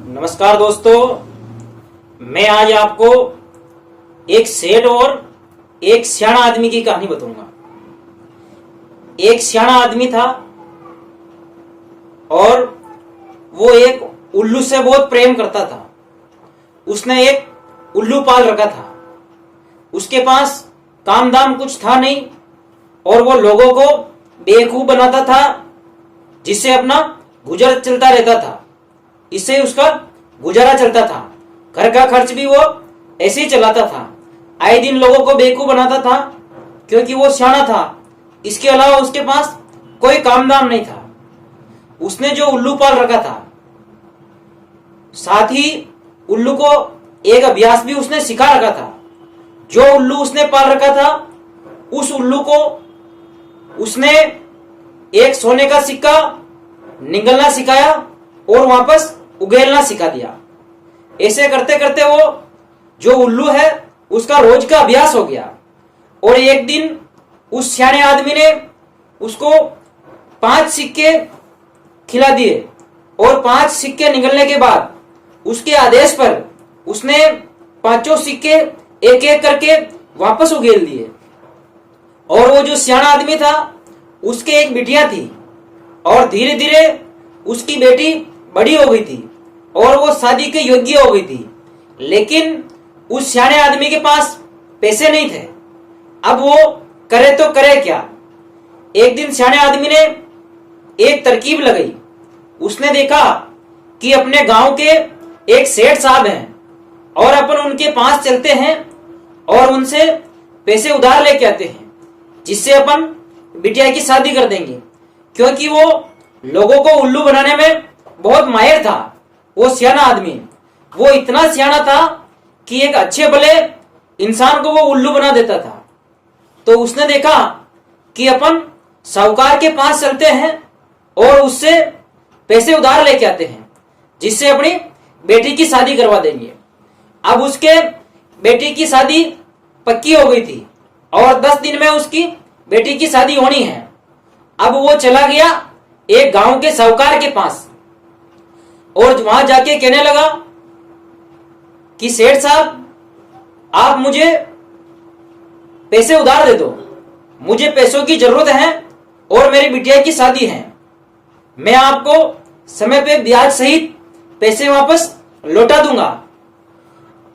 नमस्कार दोस्तों, मैं आज आपको एक सेठ और एक सियाना आदमी की कहानी बताऊंगा। एक सियाना आदमी था और वो एक उल्लू से बहुत प्रेम करता था। उसने एक उल्लू पाल रखा था। उसके पास काम दाम कुछ था नहीं और वो लोगों को बेवकूफ बनाता था, जिससे अपना गुजर चलता रहता था। इससे उसका गुजारा चलता था। घर का खर्च भी वो ऐसे ही चलाता था। आए दिन लोगों को बेवकूफ बनाता था क्योंकि वो सियाना था। इसके अलावा उसके पास कोई काम दाम नहीं था। उसने जो उल्लू पाल रखा था, साथ ही उल्लू को एक अभ्यास भी उसने सिखा रखा था। जो उल्लू उसने पाल रखा था, उस उल्लू को उसने एक सोने का सिक्का निगलना सिखाया और वापस उगेलना सिखा दिया। ऐसे करते करते वो जो उल्लू है उसका रोज का अभ्यास हो गया। और एक दिन उस सियाने आदमी ने उसको 5 सिक्के खिला दिए और 5 सिक्के निकलने के बाद उसके आदेश पर उसने 5 सिक्के एक एक करके वापस उगेल दिए। और वो जो सियाना आदमी था, उसके एक बिटिया थी और धीरे धीरे उसकी बेटी बड़ी हो गई थी और वो शादी के योग्य हो गई थी। लेकिन उस सियाने आदमी के पास पैसे नहीं थे। अब वो करे तो करे क्या। एक दिन सियाने आदमी ने एक तरकीब लगाई। उसने देखा कि अपने गांव के एक सेठ साहब हैं और अपन उनके पास चलते हैं और उनसे पैसे उधार लेके आते हैं, जिससे अपन बिटिया की शादी कर देंगे। क्योंकि वो लोगों को उल्लू बनाने में बहुत माहिर था। वो सियाना आदमी, वो इतना सियाना था कि एक अच्छे भले इंसान को वो उल्लू बना देता था। तो उसने देखा कि अपन साहूकार के पास चलते हैं और उससे पैसे उधार लेके आते हैं, जिससे अपनी बेटी की शादी करवा देंगे। अब उसके बेटी की शादी पक्की हो गई थी और 10 दिन में उसकी बेटी की शादी होनी है। अब वो चला गया एक गांव के साहूकार के पास और वहां जाके कहने लगा कि सेठ साहब, आप मुझे पैसे उधार दे दो। मुझे पैसों की जरूरत है और मेरी बिटिया की शादी है। मैं आपको समय पे ब्याज सहित पैसे वापस लौटा दूंगा।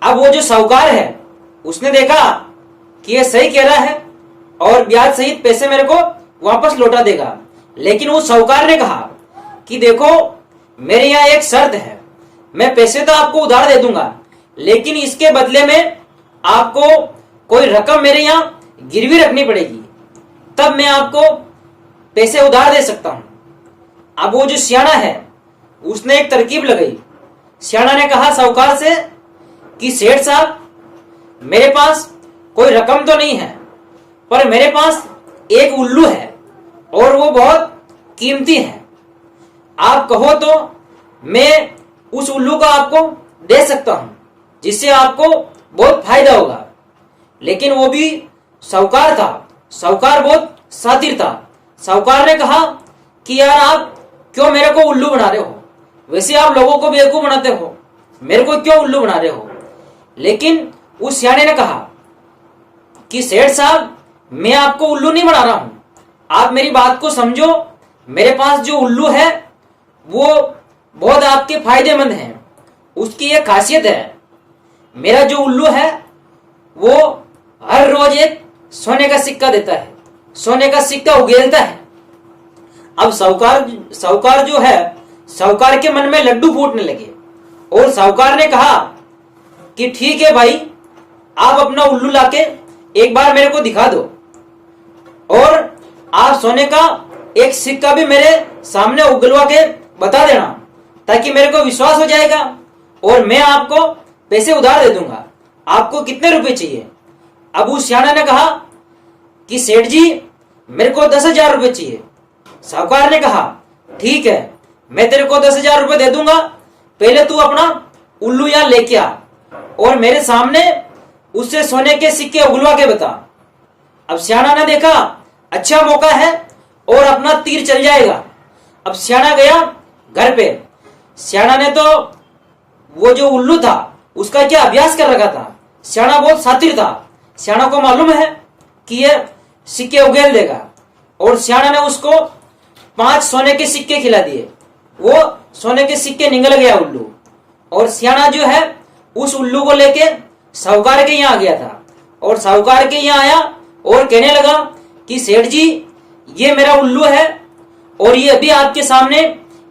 अब वो जो साहूकार है उसने देखा कि ये सही कह रहा है और ब्याज सहित पैसे मेरे को वापस लौटा देगा। लेकिन उस साहूकार ने कहा कि देखो, मेरे यहाँ एक शर्त है। मैं पैसे तो आपको उधार दे दूंगा, लेकिन इसके बदले में आपको कोई रकम मेरे यहाँ गिरवी रखनी पड़ेगी, तब मैं आपको पैसे उधार दे सकता हूं। अब वो जो सियाना है उसने एक तरकीब लगाई। सियाना ने कहा साहूकार से कि सेठ साहब, मेरे पास कोई रकम तो नहीं है, पर मेरे पास एक उल्लू है और वो बहुत कीमती है। आप कहो तो मैं उस उल्लू को आपको दे सकता हूं, जिससे आपको बहुत फायदा होगा। लेकिन वो भी साहूकार था। साहूकार बहुत शातिर था। साहूकार ने कहा कि यार, आप क्यों मेरे को उल्लू बना रहे हो? वैसे आप लोगों को बेवकूफ बनाते हो, मेरे को क्यों उल्लू बना रहे हो? लेकिन उस सियाने ने कहा कि सेठ साहब, मैं आपको उल्लू नहीं बना रहा हूं। आप मेरी बात को समझो। मेरे पास जो उल्लू है वो बहुत आपके फायदेमंद है। उसकी एक खासियत है, मेरा जो उल्लू है वो हर रोज एक सोने का सिक्का देता है, सोने का सिक्का उगेलता है। अब साहूकार जो है, साहूकार के मन में लड्डू फूटने लगे और साहूकार ने कहा कि ठीक है भाई, आप अपना उल्लू लाके एक बार मेरे को दिखा दो और आप सोने का एक सिक्का भी मेरे सामने उगलवा के बता देना, ताकि मेरे को विश्वास हो जाएगा और मैं आपको पैसे उधार दे दूंगा। आपको कितने रुपए चाहिए? अब उस सियाना ने कहा कि सेठ जी, मेरे को 10,000 रुपए चाहिए। साहूकार ने कहा ठीक है, मैं तेरे को 10,000 रुपए दे दूंगा। पहले तू अपना उल्लू यहां लेके आ और मेरे सामने उससे सोने के सिक्के उगलवा के बता। अब सियाना ने देखा अच्छा मौका है और अपना तीर चल जाएगा। अब सियाना गया घर पे। सियाना ने तो वो जो उल्लू था उसका क्या अभ्यास कर रखा था। सियाना बहुत शातिर था, सियाना को मालूम है कि ये सिक्के उगेल देगा, और सियाना ने उसको 5 सोने के सिक्के खिला दिए। वो सोने के सिक्के निगल गया उल्लू, और सियाना जो है उस उल्लू को लेके साहूकार के यहाँ गया था, और साहूकार के यहाँ आया और कहने लगा कि सेठ जी ये मेरा उल्लू है और ये अभी आपके सामने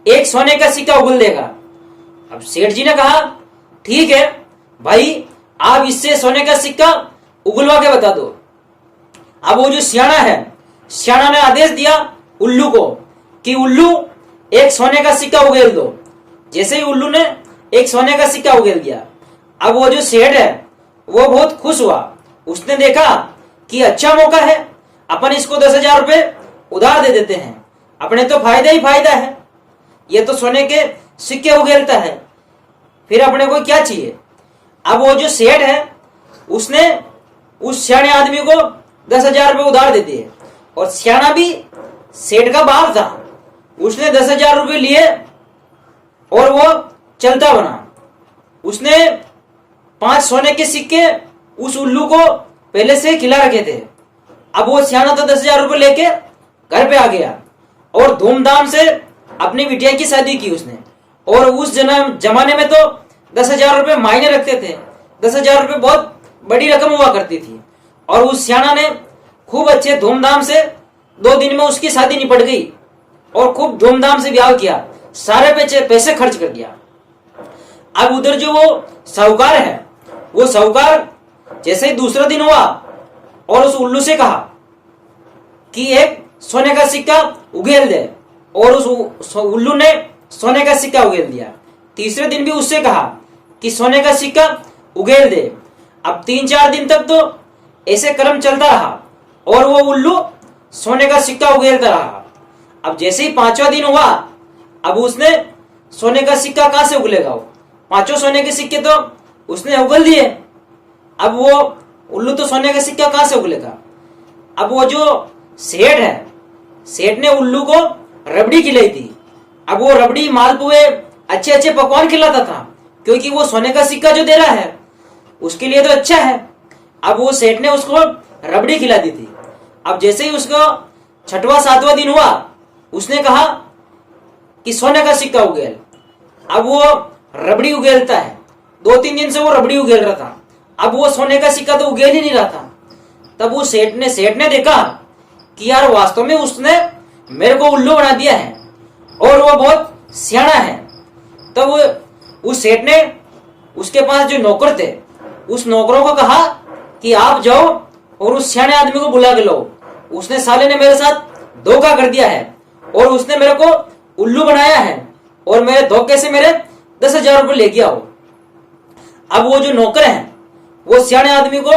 1 सोने का सिक्का उगल देगा। अब सेठ जी ने कहा ठीक है भाई, आप इससे सोने का सिक्का उगलवा के बता दो। अब वो जो सियाना है, सियाना ने आदेश दिया उल्लू को कि उल्लू 1 सोने का सिक्का उगेल दो। जैसे ही उल्लू ने 1 सोने का सिक्का उगेल दिया, अब वो जो सेठ है वो बहुत खुश हुआ। उसने देखा कि अच्छा मौका है, अपन इसको 10,000 रुपए उधार दे देते हैं, अपने तो फायदा ही फायदा है। ये तो सोने के सिक्के उगेलता है, फिर अपने को क्या चाहिए। अब वो जो सेठ है उसने उस सियाने आदमी को 10,000 रुपए उधार दे दिए, और सियाना भी सेठ का बाप था, उसने 10,000 रुपए लिए और वो चलता बना। उसने 5 सोने के सिक्के उस उल्लू को पहले से खिला रखे थे। अब वो सियाना तो 10,000 रुपए लेके घर पे आ गया और धूमधाम से अपनी बिटिया की शादी की उसने। और उस जमाने में तो 10,000 रुपए मायने रखते थे, 10,000 रुपए बहुत बड़ी रकम हुआ करती थी। और उस सियाना ने खूब अच्छे धूमधाम से 2 दिन में उसकी शादी निपट गई और खूब धूमधाम से ब्याह किया, सारे पैसे खर्च कर दिया। अब उधर जो वो साहूकार है, वो साहूकार जैसे ही दूसरा दिन हुआ और उस उल्लू से कहा कि 1 सोने का सिक्का उगेल दे, और उस उल्लू ने सोने का सिक्का उगेल दिया। तीसरे दिन भी उससे कहा कि सोने का सिक्का उगेल दे। अब 3-4 दिन तक तो ऐसे क्रम चलता रहा और वो उल्लू सोने का सिक्का उगेलता रहा। अब जैसे ही 5वां दिन हुआ, अब उसने सोने का सिक्का कहां से उगलेगा, वो 5 सोने के सिक्के तो उसने उगल दिए। अब वो उल्लू तो सोने का सिक्का कहां से उगलेगा। अब वो जो सेठ है, सेठ ने उल्लू को रबड़ी खिलाई थी। अब वो रबड़ी, मालपुए, अच्छे अच्छे पकवान खिलाता था, क्योंकि वो सोने का सिक्का जो दे रहा है उसके लिए तो अच्छा है। अब वो सेठ ने उसको रबड़ी खिला दी थी। अब जैसे ही उसको 6वां 7वां दिन हुआ, उसने कहा कि सोने का सिक्का उगेल। अब वो रबड़ी उगेलता है, 2-3 दिन से वो रबड़ी उगेल रहा था। अब वो सोने का सिक्का तो उगेल ही नहीं रहा था। तब वो सेठ ने देखा कि यार वास्तव में उसने मेरे को उल्लू बना दिया है और वो बहुत सियाना है। तब वो उस सेठ ने उसके पास जो नौकर थे, उस नौकरों को कहा कि आप जाओ और उस सियाने आदमी को बुला के लो, उसने साले ने मेरे साथ धोखा कर दिया है और उसने मेरे को उल्लू बनाया है और मेरे धोखे से मेरे 10,000 रुपए ले गया हो। अब वो जो नौकर हैं वो सियाने आदमी को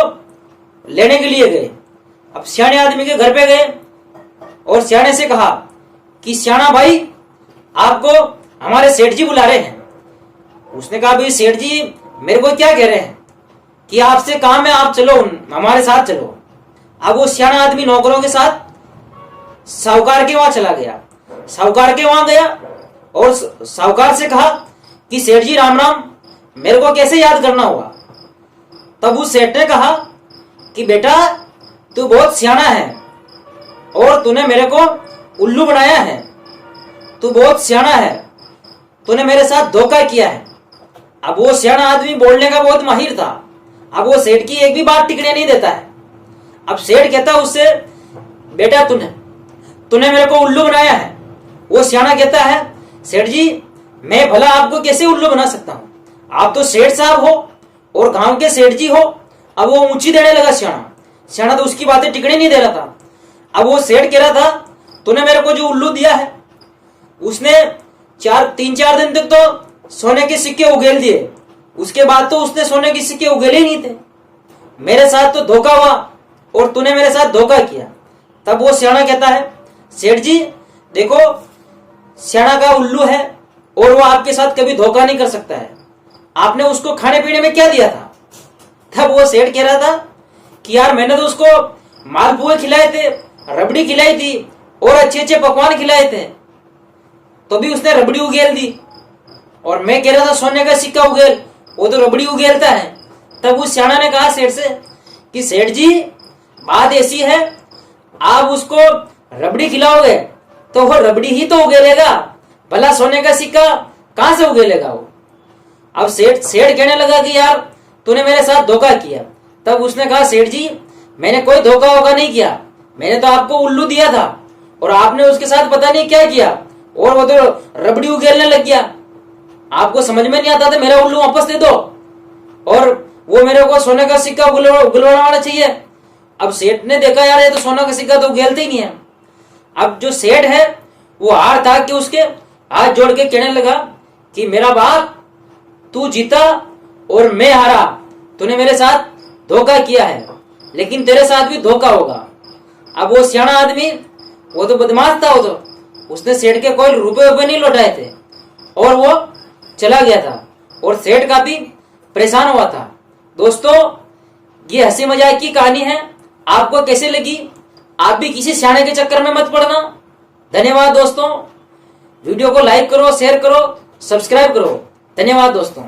लेने के लिए गए। अब सियाने आदमी के घर पे गए और सियाने से कहा कि सियाना भाई, आपको हमारे सेठ जी बुला रहे हैं। उसने कहा भाई सेठ जी मेरे को क्या कह रहे हैं कि आपसे काम है, आप चलो, हमारे साथ चलो। अब वो सियाना आदमी नौकरों के साथ साहूकार के वहां चला गया। साहूकार के वहां गया और साहूकार से कहा कि सेठ जी राम राम, मेरे को कैसे याद करना हुआ। तब उस सेठ ने कहा कि बेटा तू बहुत सियाना है और तूने मेरे को उल्लू बनाया है, तू बहुत सियाना है, तूने मेरे साथ धोखा किया है। अब वो सियाना आदमी बोलने का बहुत माहिर था। अब वो सेठ की एक भी बात टिकने नहीं देता है। अब सेठ कहता है उससे, बेटा तूने मेरे को उल्लू बनाया है। वो सियाना कहता है, सेठ जी मैं भला आपको कैसे उल्लू बना सकता हूं, आप तो सेठ साहब हो और गांव के सेठ जी हो। अब वो ऊंची देने लगा सियाना तो उसकी बातें टिकने नहीं दे रहा था। अब वो सेठ कह रहा था, तूने मेरे को जो उल्लू दिया है उसने 3-4 दिन तक तो सोने के सिक्के उगेल दिए, उसके बाद तो उसने सोने के सिक्के उगेले ही नहीं थे। मेरे साथ तो धोखा हुआ और तूने मेरे साथ धोखा किया। तब वो सियाना कहता है, सेठ जी देखो, सियाना का उल्लू है और वो आपके साथ कभी धोखा नहीं कर सकता है, आपने उसको खाने पीने में क्या दिया था। तब वो सेठ कह रहा था कि यार मैंने तो उसको मालपुए खिलाए थे, रबड़ी खिलाई थी और अच्छे अच्छे पकवान खिलाए थे, तो भी उसने रबड़ी उगेल दी और मैं कह रहा था सोने का सिक्का उगेल, वो तो रबड़ी उगेलता है। तब उस सियाना ने कहा सेठ से कि सेठ जी बात ऐसी है, आप उसको रबड़ी खिलाओगे तो वो रबड़ी ही तो उगेलेगा, भला सोने का सिक्का कहां से उगेलेगा वो। अब सेठ कहने लगा कि यार तूने मेरे साथ धोखा किया। तब उसने कहा सेठ जी मैंने कोई धोखा वोखा नहीं किया, मैंने तो आपको उल्लू दिया था और आपने उसके साथ पता नहीं क्या किया और वो तो रबड़ी उगेलने लग गया। आपको समझ में नहीं आता था, मेरा उल्लू वापस दे दो और वो मेरे को सोने का सिक्का उगलवाना चाहिए। अब सेठ ने देखा यार ये तो सोना का सिक्का तो उगेलते ही नहीं है। अब जो सेठ है वो हार था कि उसके हाथ जोड़ के कहने लगा कि मेरा बाप तू जीता और मैं हारा, तूने मेरे साथ धोखा किया है लेकिन तेरे साथ भी धोखा होगा। अब वो सियाना आदमी वो तो बदमाश था, वो तो उसने सेठ के कोई रुपए नहीं लौटाए थे और वो चला गया था और सेठ काफी परेशान हुआ था। दोस्तों ये हंसी मजाक की कहानी है, आपको कैसे लगी? आप भी किसी सियाने के चक्कर में मत पड़ना। धन्यवाद दोस्तों, वीडियो को लाइक करो, शेयर करो, सब्सक्राइब करो। धन्यवाद दोस्तों।